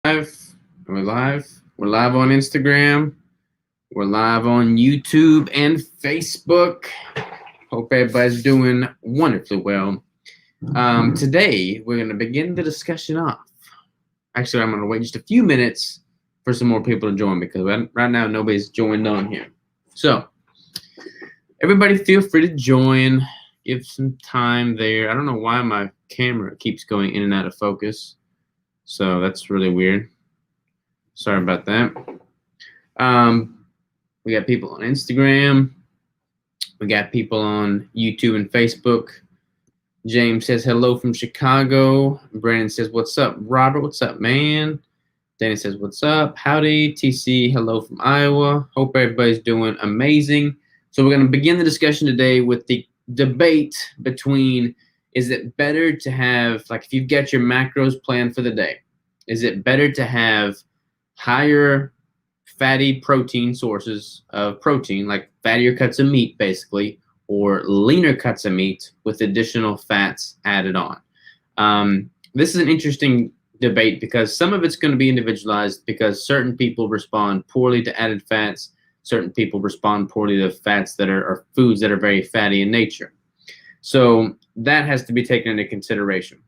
live. We're live. We're live on Instagram. We're live on YouTube and Facebook. Hope everybody's doing wonderfully well. Today, we're going to begin the discussion off. Actually, I'm going to wait just a few minutes for some more people to join because right now nobody's joined on here. So, everybody feel free to join. Give some time there. I don't know why my camera keeps going in and out of focus. So that's really weird. Sorry about that. We got people on Instagram. We got people on YouTube and Facebook. James says hello from Chicago. Brandon says, what's up? Robert, what's up, man? Danny says, what's up? Howdy. TC, hello from Iowa. Hope everybody's doing amazing. So we're going to begin the discussion today with the debate between, is it better to have, like if you've got your macros planned for the day, is it better to have higher fatty protein sources of protein, like fattier cuts of meat basically, or leaner cuts of meat with additional fats added on? This is an interesting debate because some of it's going to be individualized because certain people respond poorly to added fats. Certain people respond poorly to fats that are foods that are very fatty in nature. So that has to be taken into consideration.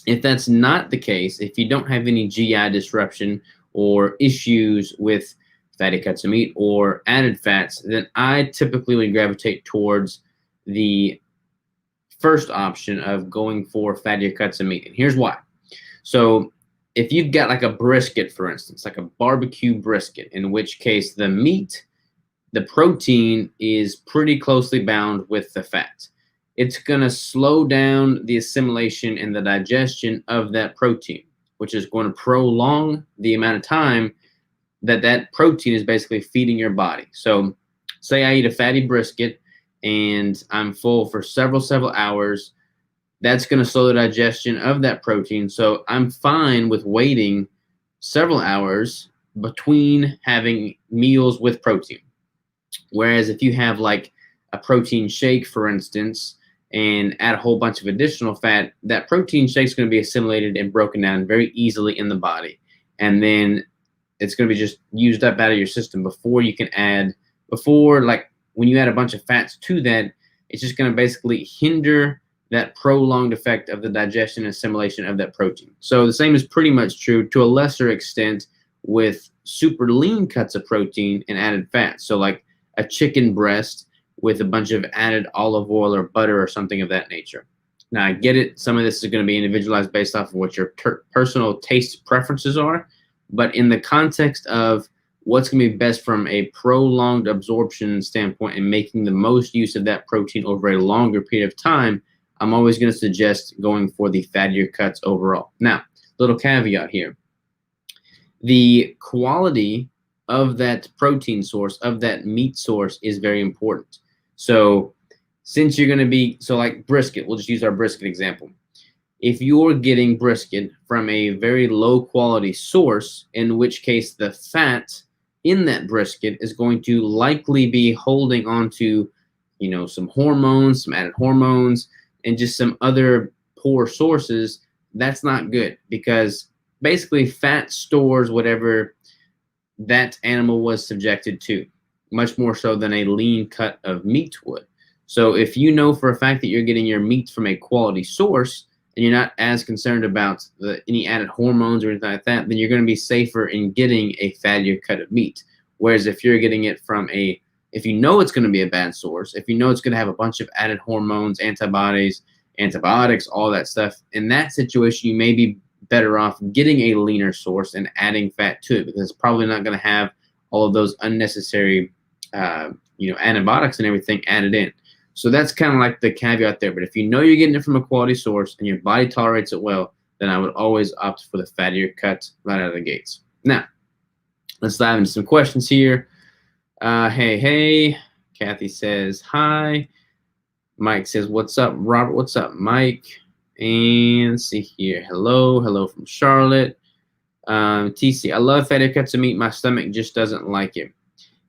If that's not the case, if you don't have any GI disruption or issues with fatty cuts of meat or added fats, then I typically would gravitate towards the first option of going for fattier cuts of meat. And here's why. So if you've got like a brisket, for instance, like a barbecue brisket, in which case the meat, the protein is pretty closely bound with the fat. It's going to slow down the assimilation and the digestion of that protein, which is going to prolong the amount of time that that protein is basically feeding your body. So say I eat a fatty brisket and I'm full for several hours. That's going to slow the digestion of that protein. So I'm fine with waiting several hours between having meals with protein. Whereas if you have like a protein shake, for instance, and add a whole bunch of additional fat, that protein shake is going to be assimilated and broken down very easily in the body. And then it's going to be just used up out of your system before you can add, like when you add a bunch of fats to that, it's just going to basically hinder that prolonged effect of the digestion and assimilation of that protein. So the same is pretty much true to a lesser extent with super lean cuts of protein and added fat. So like a chicken breast with a bunch of added olive oil or butter or something of that nature. Now I get it. Some of this is going to be individualized based off of what your personal taste preferences are. But in the context of what's going to be best from a prolonged absorption standpoint and making the most use of that protein over a longer period of time, I'm always going to suggest going for the fattier cuts overall. Now, little caveat here. The quality of that protein source, of that meat source, is very important. So since you're going to be, so like brisket, we'll just use our brisket example. If you're getting brisket from a very low quality source, in which case the fat in that brisket is going to likely be holding on to, some hormones, some added hormones, and just some other poor sources, that's not good because basically fat stores whatever that animal was subjected to, much more so than a lean cut of meat would. So if you know for a fact that you're getting your meat from a quality source and you're not as concerned about any added hormones or anything like that, then you're going to be safer in getting a fattier cut of meat. Whereas if you're getting it from if you know it's going to be a bad source, if you know it's going to have a bunch of added hormones, antibodies, antibiotics, all that stuff, in that situation, you may be better off getting a leaner source and adding fat to it because it's probably not going to have all of those unnecessary, antibiotics and everything added in. So that's kind of like the caveat there. But if you know you're getting it from a quality source and your body tolerates it well, then I would always opt for the fattier cut right out of the gates. Now, let's dive into some questions here. Hey. Kathy says, hi. Mike says, what's up? Robert, what's up, Mike? And let's see here. Hello from Charlotte. TC, I love fatty cuts of meat. My stomach just doesn't like it.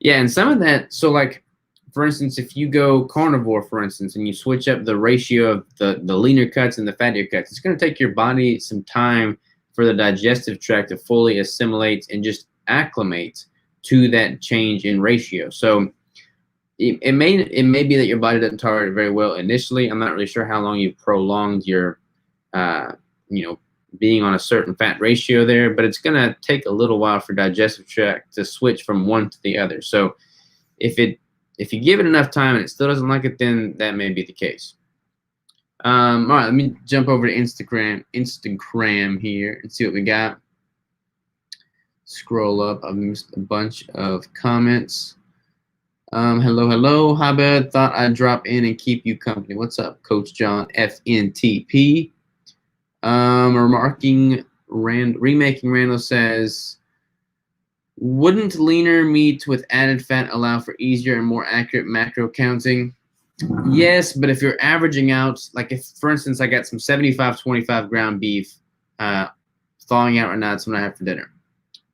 Yeah, and some of that, so like, for instance, if you go carnivore, for instance, and you switch up the ratio of the leaner cuts and the fattier cuts, it's going to take your body some time for the digestive tract to fully assimilate and just acclimate to that change in ratio. So it may be that your body doesn't tolerate it very well initially. I'm not really sure how long you've prolonged your, being on a certain fat ratio there, but it's going to take a little while for digestive tract to switch from one to the other. So if you give it enough time and it still doesn't like it, then that may be the case. All right, let me jump over to Instagram here and see what we got. Scroll up. I've missed a bunch of comments. Hello. How bad? Thought I'd drop in and keep you company. What's up, Coach John FNTP? Remaking Randall says, wouldn't leaner meat with added fat allow for easier and more accurate macro counting? Yes, but if you're averaging out, like if, for instance, I got some 75-25 ground beef thawing out right now, that's what I have for dinner.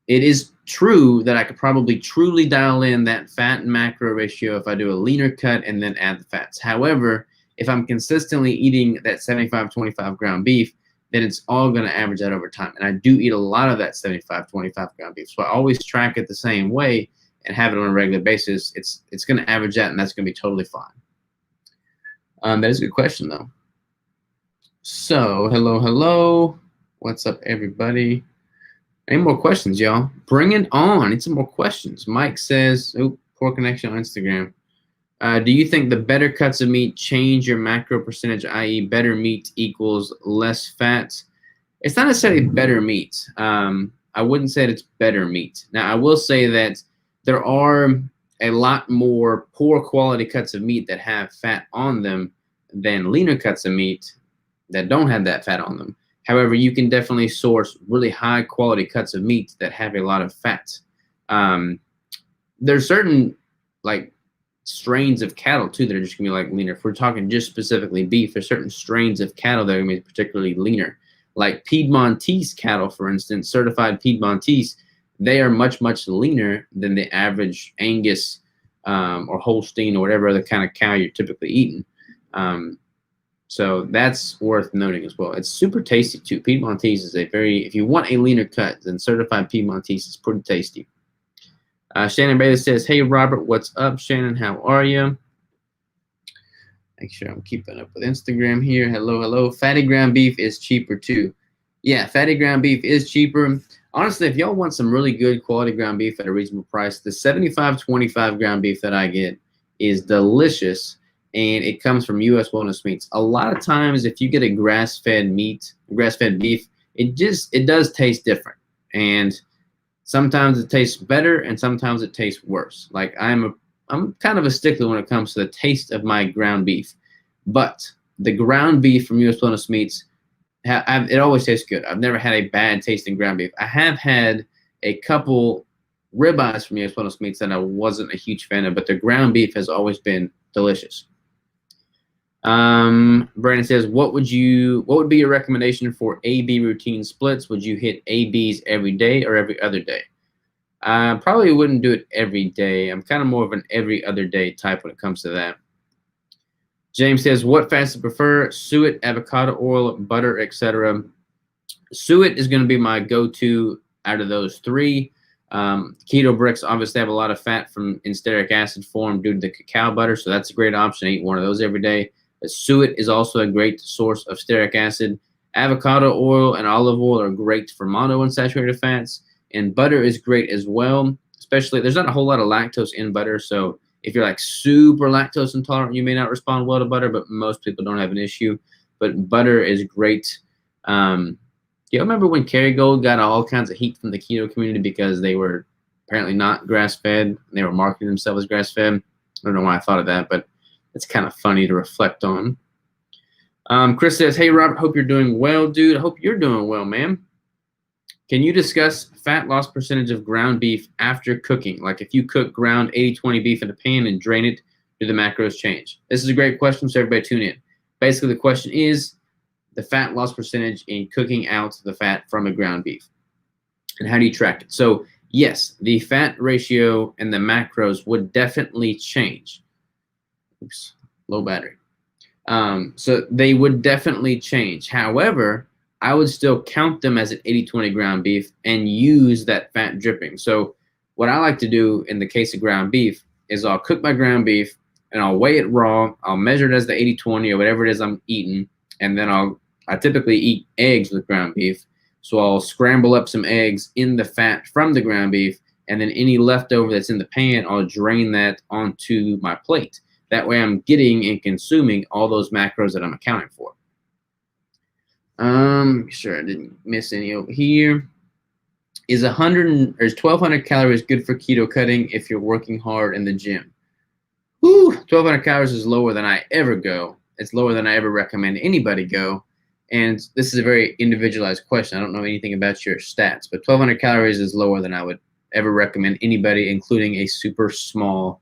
It is true that I could probably truly dial in that fat and macro ratio if I do a leaner cut and then add the fats. However, if I'm consistently eating that 75-25 ground beef, then it's all going to average out over time. And I do eat a lot of that 75-25 ground beef. So I always track it the same way and have it on a regular basis. It's going to average out, and that's going to be totally fine. That is a good question, though. So, hello. What's up, everybody? Any more questions, y'all? Bring it on. Need some more questions. Mike says, poor connection on Instagram. Do you think the better cuts of meat change your macro percentage, i.e. better meat equals less fat? It's not necessarily better meat. I wouldn't say that it's better meat. Now, I will say that there are a lot more poor quality cuts of meat that have fat on them than leaner cuts of meat that don't have that fat on them. However, you can definitely source really high quality cuts of meat that have a lot of fat. There's certain like strains of cattle too that are just gonna be like leaner. If we're talking just specifically beef, there's certain strains of cattle that are gonna be particularly leaner. Like Piedmontese cattle, for instance, certified Piedmontese, they are much leaner than the average Angus or Holstein or whatever other kind of cow you're typically eating. So that's worth noting as well. It's super tasty too. Piedmontese is if you want a leaner cut, then certified Piedmontese is pretty tasty. Shannon Bailey says, hey, Robert, what's up? Shannon, how are you? Make sure I'm keeping up with Instagram here. Hello. Fatty ground beef is cheaper too. Yeah, fatty ground beef is cheaper. Honestly, if y'all want some really good quality ground beef at a reasonable price, the 75-25 ground beef that I get is delicious, and it comes from U.S. Wellness Meats. A lot of times, if you get a grass-fed beef, it does taste different, and sometimes it tastes better, and sometimes it tastes worse. Like I'm kind of a stickler when it comes to the taste of my ground beef, but the ground beef from U.S. Wellness Meats, it always tastes good. I've never had a bad tasting ground beef. I have had a couple ribeyes from U.S. Wellness Meats that I wasn't a huge fan of, but the ground beef has always been delicious. Brandon says, what would be your recommendation for A-B routine splits? Would you hit A-Bs every day or every other day? Probably wouldn't do it every day. I'm kind of more of an every other day type when it comes to that. James says, what fats do you prefer? Suet, avocado oil, butter, etc. Suet is going to be my go-to out of those three. Keto Bricks obviously have a lot of fat in stearic acid form due to the cacao butter, so that's a great option. I eat one of those every day. But Suet is also a great source of stearic acid. Avocado oil and olive oil are great for monounsaturated fats, and butter is great as well. Especially, there's not a whole lot of lactose in butter, so if you're like super lactose intolerant, you may not respond well to butter, but most people don't have an issue. But butter is great. You remember when Kerrygold got all kinds of heat from the keto community because they were apparently not grass-fed? They were marketing themselves as grass-fed. I don't know why I thought of that, but it's kind of funny to reflect on. Chris says, hey, Robert, hope you're doing well, dude. I hope you're doing well, man. Can you discuss fat loss percentage of ground beef after cooking? Like if you cook ground 80-20 beef in a pan and drain it, do the macros change? This is a great question, so everybody tune in. Basically, the question is the fat loss percentage in cooking out the fat from a ground beef. And how do you track it? So yes, the fat ratio and the macros would definitely change. Oops, low battery. So they would definitely change. However, I would still count them as an 80-20 ground beef and use that fat dripping. So what I like to do in the case of ground beef is I'll cook my ground beef and I'll weigh it raw. I'll measure it as the 80-20 or whatever it is I'm eating. And then I typically eat eggs with ground beef. So I'll scramble up some eggs in the fat from the ground beef, and then any leftover that's in the pan, I'll drain that onto my plate. That way I'm getting and consuming all those macros that I'm accounting for. Sure I didn't miss any over here. Is 1,200 calories good for keto cutting if you're working hard in the gym? Whew, 1,200 calories is lower than I ever go. It's lower than I ever recommend anybody go. And this is a very individualized question. I don't know anything about your stats, but 1,200 calories is lower than I would ever recommend anybody, including a super small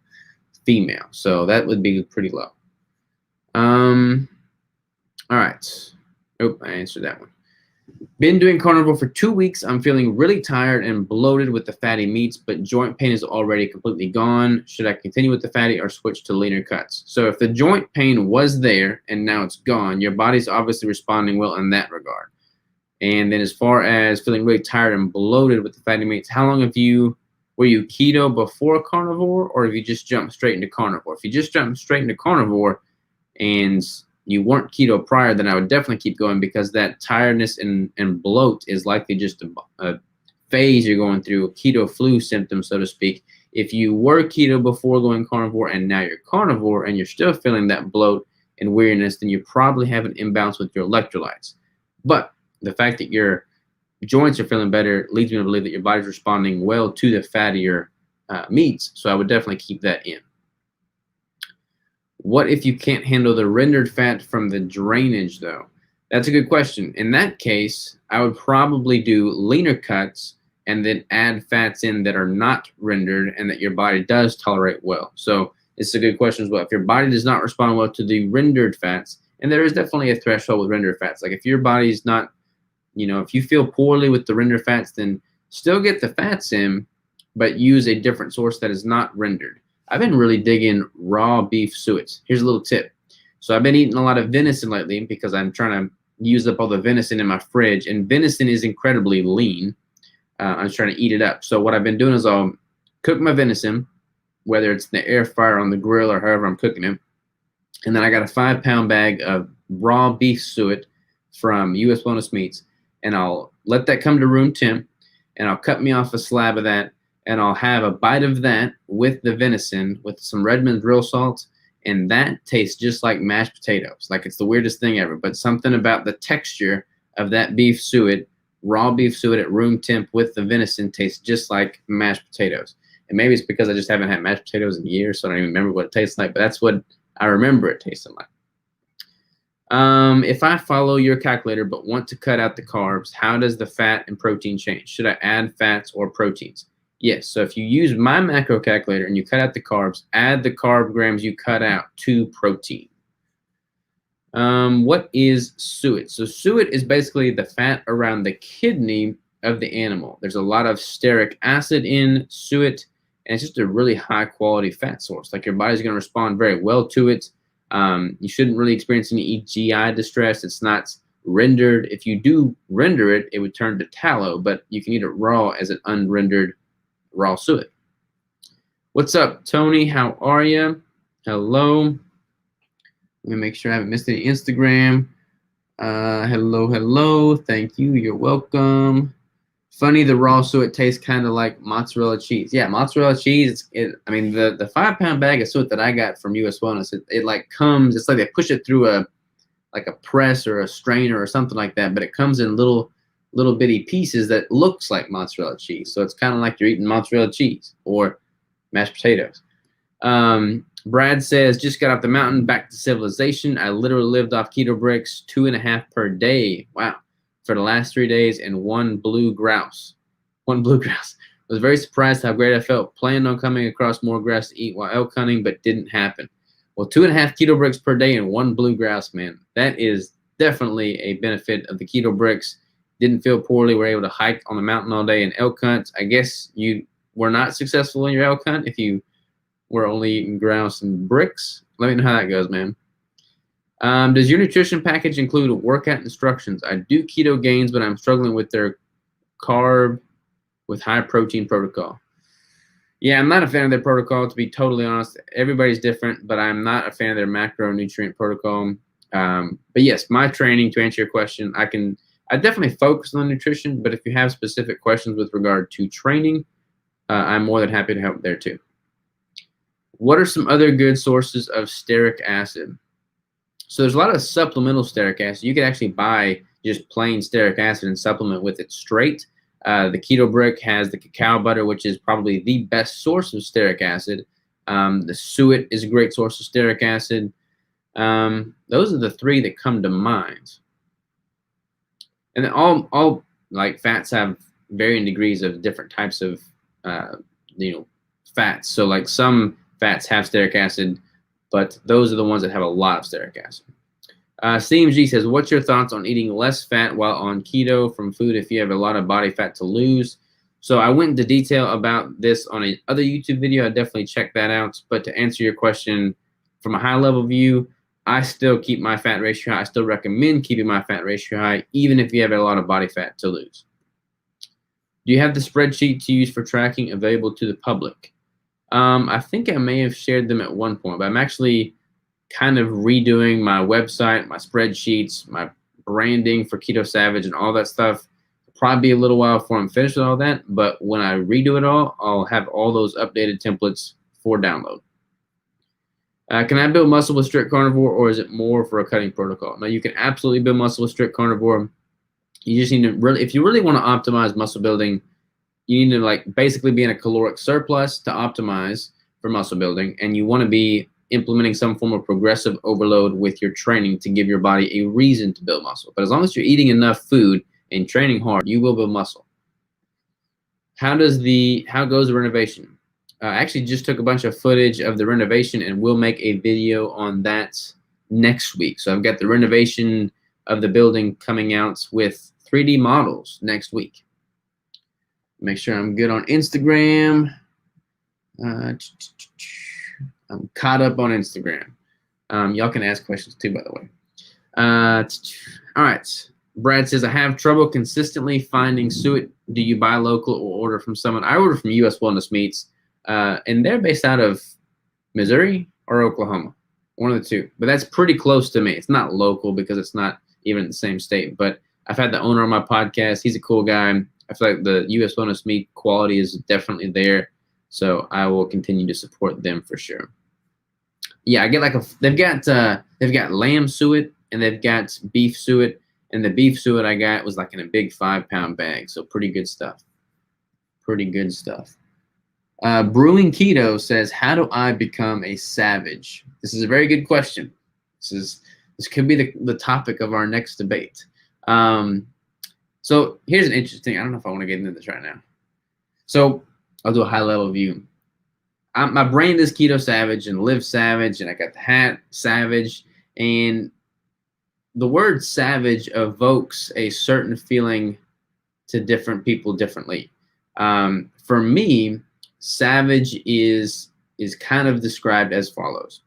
female. So that would be pretty low. All right. Oh, I answered that one. Been doing carnivore for 2 weeks. I'm feeling really tired and bloated with the fatty meats, but joint pain is already completely gone. Should I continue with the fatty or switch to leaner cuts? So if the joint pain was there and now it's gone, your body's obviously responding well in that regard. And then as far as feeling really tired and bloated with the fatty meats, how long were you keto before carnivore, or have you just jumped straight into carnivore? If you just jumped straight into carnivore and you weren't keto prior, then I would definitely keep going, because that tiredness and bloat is likely just a phase you're going through, a keto flu symptom, so to speak. If you were keto before going carnivore and now you're carnivore and you're still feeling that bloat and weariness, then you probably have an imbalance with your electrolytes. But the fact that your joints are feeling better leads me to believe that your body's responding well to the fattier meats. So I would definitely keep that in. What if you can't handle the rendered fat from the drainage, though? That's a good question. In that case, I would probably do leaner cuts and then add fats in that are not rendered and that your body does tolerate well. So it's a good question as well. If your body does not respond well to the rendered fats, and there is definitely a threshold with rendered fats. Like if your body's not, if you feel poorly with the rendered fats, then still get the fats in, but use a different source that is not rendered. I've been really digging raw beef suet. Here's a little tip. So I've been eating a lot of venison lately because I'm trying to use up all the venison in my fridge, and venison is incredibly lean. I'm trying to eat it up. So what I've been doing is I'll cook my venison, whether it's in the air fryer, on the grill, or however I'm cooking it. And then I got a 5-pound bag of raw beef suet from U.S. Bonus Meats, and I'll let that come to room temp, and I'll cut me off a slab of that, and I'll have a bite of that with the venison with some Redmond's real salt, and that tastes just like mashed potatoes. Like, it's the weirdest thing ever, but something about the texture of that beef suet, raw beef suet at room temp with the venison, tastes just like mashed potatoes. And maybe it's because I just haven't had mashed potatoes in years, so I don't even remember what it tastes like, but that's what I remember it tasting like. If I follow your calculator but want to cut out the carbs, how does the fat and protein change? Should I add fats or proteins? Yes, so if you use my macro calculator and you cut out the carbs, add the carb grams you cut out to protein. What is suet? So suet is basically the fat around the kidney of the animal. There's a lot of stearic acid in suet, and it's just a really high quality fat source. Like, your body's going to respond very well to it. You shouldn't really experience any GI distress. It's not rendered. If you do render it, it would turn to tallow, but you can eat it raw as an unrendered raw suet. What's up, Tony? How are you? Hello. Let me make sure I haven't missed any Instagram. Hello. Thank you. You're welcome. Funny, the raw suet tastes kind of like mozzarella cheese. Yeah, mozzarella cheese. The 5-pound bag of suet that I got from US Wellness, it like comes. It's like they push it through a press or a strainer or something like that, but it comes in little bitty pieces that looks like mozzarella cheese. So it's kind of like you're eating mozzarella cheese or mashed potatoes. Brad says, just got off the mountain, back to civilization. I literally lived off Keto Bricks 2.5 per day. Wow. For the last 3 days, and one blue grouse. I was very surprised how great I felt. Planned on coming across more grass to eat while elk hunting, but didn't happen. Well, 2.5 Keto Bricks per day and one blue grouse, man. That is definitely a benefit of the Keto Bricks. Didn't feel poorly. Were able to hike on the mountain all day and elk hunt. I guess you were not successful in your elk hunt if you were only eating grouse and bricks. Let me know how that goes, man. Does your nutrition package include workout instructions? I do Keto Gains, but I'm struggling with their carb with high protein protocol. Yeah, I'm not a fan of their protocol, to be totally honest. Everybody's different, but I'm not a fan of their macronutrient protocol. But yes, my training, to answer your question, I definitely focus on nutrition, but if you have specific questions with regard to training, I'm more than happy to help there too. What are some other good sources of stearic acid? So there's a lot of supplemental stearic acid. You could actually buy just plain stearic acid and supplement with it straight. The Keto Brick has the cacao butter, which is probably the best source of stearic acid. The Suet is a great source of stearic acid. Those are the three that come to mind. And then all like fats have varying degrees of different types of fats. So like some fats have stearic acid, but those are the ones that have a lot of stearic acid. CMG says, what's your thoughts on eating less fat while on keto from food if you have a lot of body fat to lose? So I went into detail about this on another YouTube video. I definitely check that out. But to answer your question from a high level view, I still keep my fat ratio high. I still recommend keeping my fat ratio high, even if you have a lot of body fat to lose. Do you have the spreadsheet to use for tracking available to the public? I think I may have shared them at one point, but I'm actually kind of redoing my website, my spreadsheets, my branding for Keto Savage and all that stuff. Probably be a little while before I'm finished with all that, but when I redo it all, I'll have all those updated templates for download. Can I build muscle with strict carnivore, or is it more for a cutting protocol? Now, you can absolutely build muscle with strict carnivore. You just need to really, if you really want to optimize muscle building, you need to like basically be in a caloric surplus to optimize for muscle building, and you want to be implementing some form of progressive overload with your training to give your body a reason to build muscle. But as long as you're eating enough food and training hard, you will build muscle. How goes the renovation? I actually just took a bunch of footage of the renovation, and we'll make a video on that next week. So I've got the renovation of the building coming out with 3D models next week. Make sure I'm good on Instagram. I'm caught up on Instagram. Y'all can ask questions too, by the way. All right. Brad says, I have trouble consistently finding suet. Do you buy local or order from someone? I order from U.S. Wellness Meats, and they're based out of Missouri or Oklahoma, one of the two. But that's pretty close to me. It's not local because it's not even in the same state. But I've had the owner on my podcast. He's a cool guy. I feel like the U.S. Wellness Meat quality is definitely there. So I will continue to support them for sure. Yeah, I get like they've got lamb suet and they've got beef suet, and the beef suet I got was like in a big 5-pound bag. So pretty good stuff. Pretty good stuff. Brewing Keto says, how do I become a savage? This is a very good question. This could be the topic of our next debate. So here's an interesting, I don't know if I want to get into this right now. So I'll do a high level view. My brand is Keto Savage and Live Savage, and I got the hat Savage, and the word savage evokes a certain feeling to different people differently. For me, savage is kind of described as follows.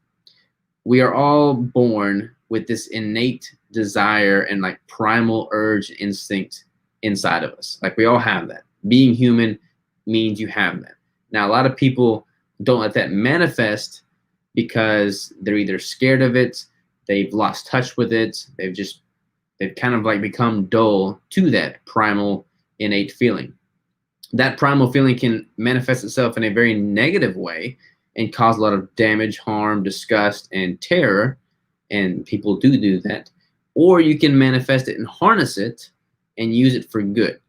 We are all born with this innate desire and like primal urge instinct inside of us. Like we all have that. Being human means you have that. Now, a lot of people don't let that manifest because they're either scared of it, they've lost touch with it, they've kind of like become dull to that primal innate feeling. That primal feeling can manifest itself in a very negative way and cause a lot of damage, harm, disgust, and terror, and people do that. Or you can manifest it and harness it and use it for good.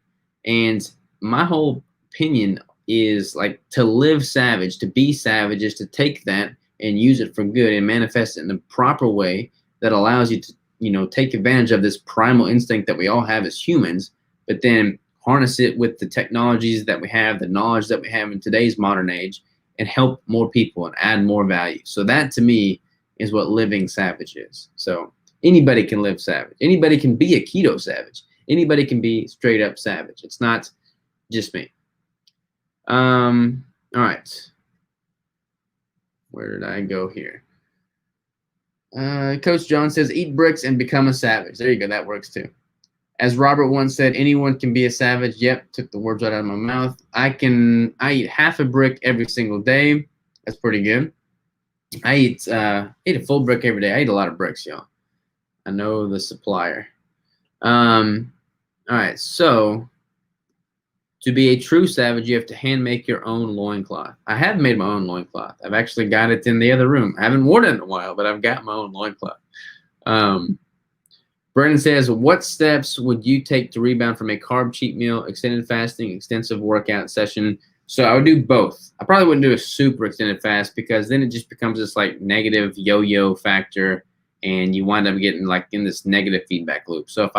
And my whole opinion is like to live savage, to be savage is to take that and use it for good and manifest it in a proper way that allows you to, take advantage of this primal instinct that we all have as humans, but then harness it with the technologies that we have, the knowledge that we have in today's modern age, and help more people and add more value. So that to me is what living savage is. So anybody can live savage. Anybody can be a keto savage. Anybody can be straight up savage. It's not just me. All right. Where did I go here? Coach John says, eat bricks and become a savage. There you go. That works too. As Robert once said, anyone can be a savage. Yep, took the words right out of my mouth. I eat half a brick every single day. That's pretty good. I eat a full brick every day. I eat a lot of bricks, y'all. I know the supplier. All right, so to be a true savage, you have to hand make your own loincloth. I have made my own loincloth. I've actually got it in the other room. I haven't worn it in a while, but I've got my own loincloth. Brennan says, what steps would you take to rebound from a carb cheat meal, extended fasting, extensive workout session? So I would do both. I probably wouldn't do a super extended fast because then it just becomes this like negative yo-yo factor and you wind up getting like in this negative feedback loop. So if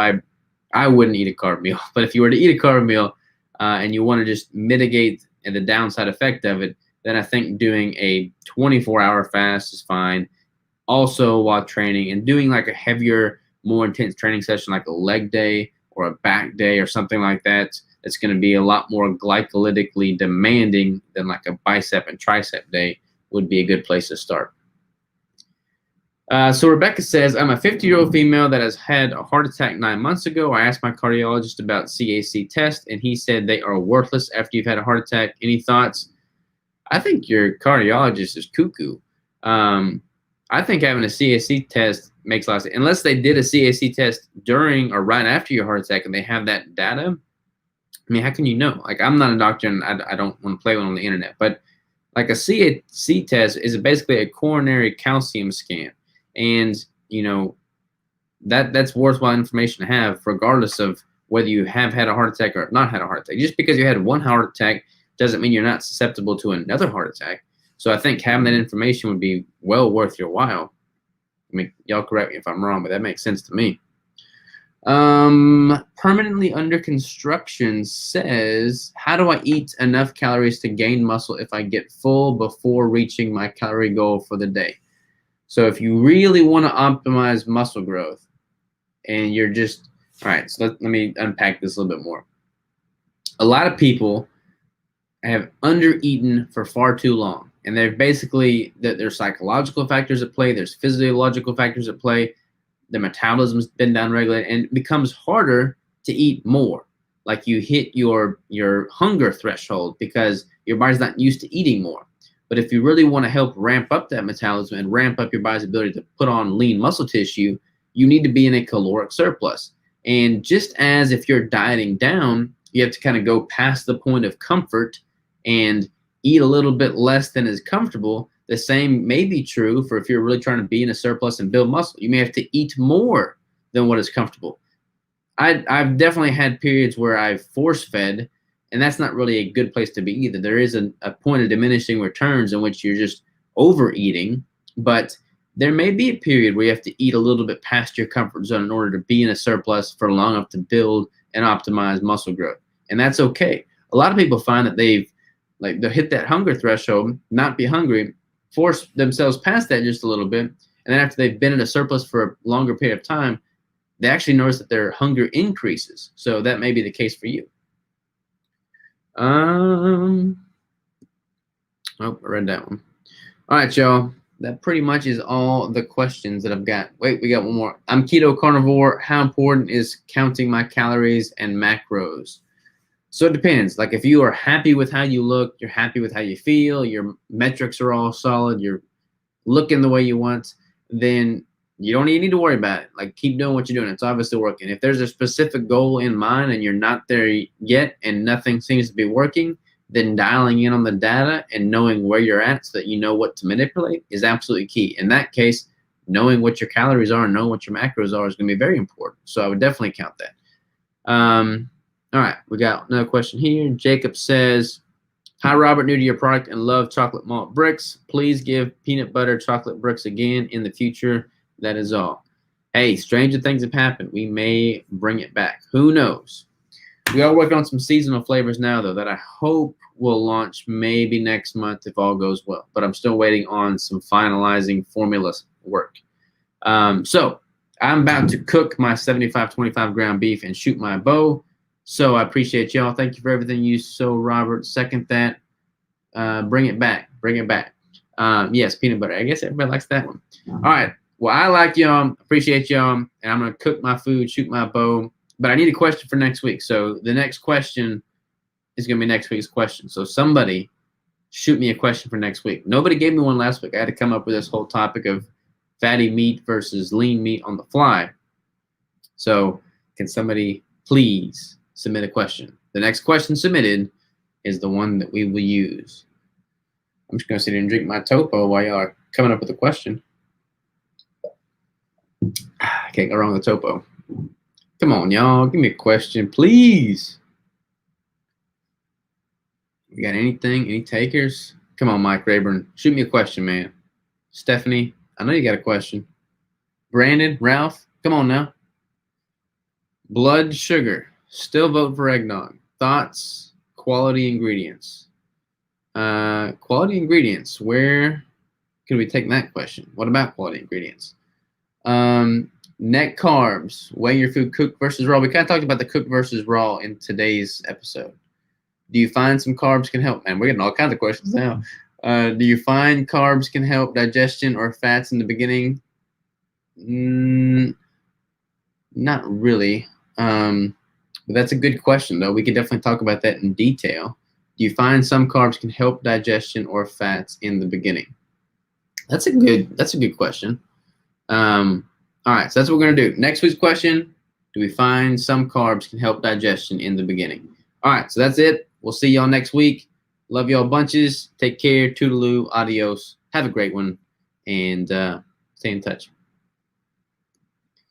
I wouldn't eat a carb meal, but if you were to eat a carb meal and you want to just mitigate the downside effect of it, then I think doing a 24-hour fast is fine. Also while training and doing like a heavier, more intense training session like a leg day or a back day or something like that, it's going to be a lot more glycolytically demanding than like a bicep and tricep day would be a good place to start. So Rebecca says, I'm a 50-year-old female that has had a heart attack 9 months ago. I asked my cardiologist about CAC tests, and he said they are worthless after you've had a heart attack. Any thoughts? I think your cardiologist is cuckoo. I think having a CAC test makes a lot of sense. Unless they did a CAC test during or right after your heart attack and they have that data. I mean, how can you know? Like, I'm not a doctor and I don't want to play one on the internet, but like a CAC test is basically a coronary calcium scan. And, you know, that's worthwhile information to have regardless of whether you have had a heart attack or not had a heart attack. Just because you had one heart attack doesn't mean you're not susceptible to another heart attack. So I think having that information would be well worth your while. I mean, y'all correct me if I'm wrong, but that makes sense to me. Permanently under construction says, how do I eat enough calories to gain muscle if I get full before reaching my calorie goal for the day? So if you really want to optimize muscle growth and you're just, all right, so let me unpack this a little bit more. A lot of people have under-eaten for far too long. And they're basically, there's psychological factors at play, there's physiological factors at play, the metabolism's been downregulated, and it becomes harder to eat more. Like you hit your hunger threshold because your body's not used to eating more. But if you really want to help ramp up that metabolism and ramp up your body's ability to put on lean muscle tissue, you need to be in a caloric surplus. And just as if you're dieting down, you have to kind of go past the point of comfort and eat a little bit less than is comfortable. The same may be true for if you're really trying to be in a surplus and build muscle. You may have to eat more than what is comfortable. I've definitely had periods where I've force-fed, and that's not really a good place to be either. There is a point of diminishing returns in which you're just overeating, but there may be a period where you have to eat a little bit past your comfort zone in order to be in a surplus for long enough to build and optimize muscle growth. And that's okay. A lot of people find that they'll hit that hunger threshold, not be hungry, force themselves past that just a little bit, and then after they've been in a surplus for a longer period of time, they actually notice that their hunger increases. So that may be the case for you. Oh, I read that one. All right, y'all. That pretty much is all the questions that I've got. Wait, we got one more. I'm keto carnivore. How important is counting my calories and macros? So it depends. Like if you are happy with how you look, you're happy with how you feel, your metrics are all solid, you're looking the way you want, then you don't even need to worry about it. Like keep doing what you're doing. It's obviously working. If there's a specific goal in mind and you're not there yet and nothing seems to be working, then dialing in on the data and knowing where you're at so that you know what to manipulate is absolutely key. In that case, knowing what your calories are and knowing what your macros are is going to be very important. So I would definitely count that. All right, we got another question here. Jacob says, hi, Robert, new to your product and love chocolate malt bricks. Please give peanut butter chocolate bricks again in the future. That is all. Hey, stranger things have happened. We may bring it back. Who knows? We are working on some seasonal flavors now, though, that I hope will launch maybe next month if all goes well. But I'm still waiting on some finalizing formula work. So I'm about to cook my 75-25 ground beef and shoot my bow. So I appreciate y'all. Thank you for everything you so, Robert. Second that. Bring it back. Bring it back. Yes, peanut butter. I guess everybody likes that one. All right. Well, I like y'all. Appreciate y'all. And I'm going to cook my food, shoot my bow. But I need a question for next week. So the next question is going to be next week's question. So somebody shoot me a question for next week. Nobody gave me one last week. I had to come up with this whole topic of fatty meat versus lean meat on the fly. So can somebody please submit a question? The next question submitted is the one that we will use. I'm just going to sit here and drink my topo while y'all are coming up with a question. I can't go wrong with topo. Come on, y'all. Give me a question, please. You got anything? Any takers? Come on, Mike Rayburn. Shoot me a question, man. Stephanie, I know you got a question. Brandon, Ralph, come on now. Blood sugar. Still vote for eggnog. Thoughts? Quality ingredients. Quality ingredients. Where can we take that question? What about quality ingredients? Net carbs. Weigh your food cooked versus raw. We kind of talked about the cooked versus raw in today's episode. Do you find some carbs can help? Man, we're getting all kinds of questions now. Do you find carbs can help digestion or fats in the beginning? Not really. But that's a good question, though. We could definitely talk about that in detail. Do you find some carbs can help digestion or fats in the beginning? That's a good question. All right, so that's what we're going to do. Next week's question, do we find some carbs can help digestion in the beginning? All right, so that's it. We'll see y'all next week. Love y'all bunches. Take care. Toodaloo. Adios. Have a great one. And stay in touch.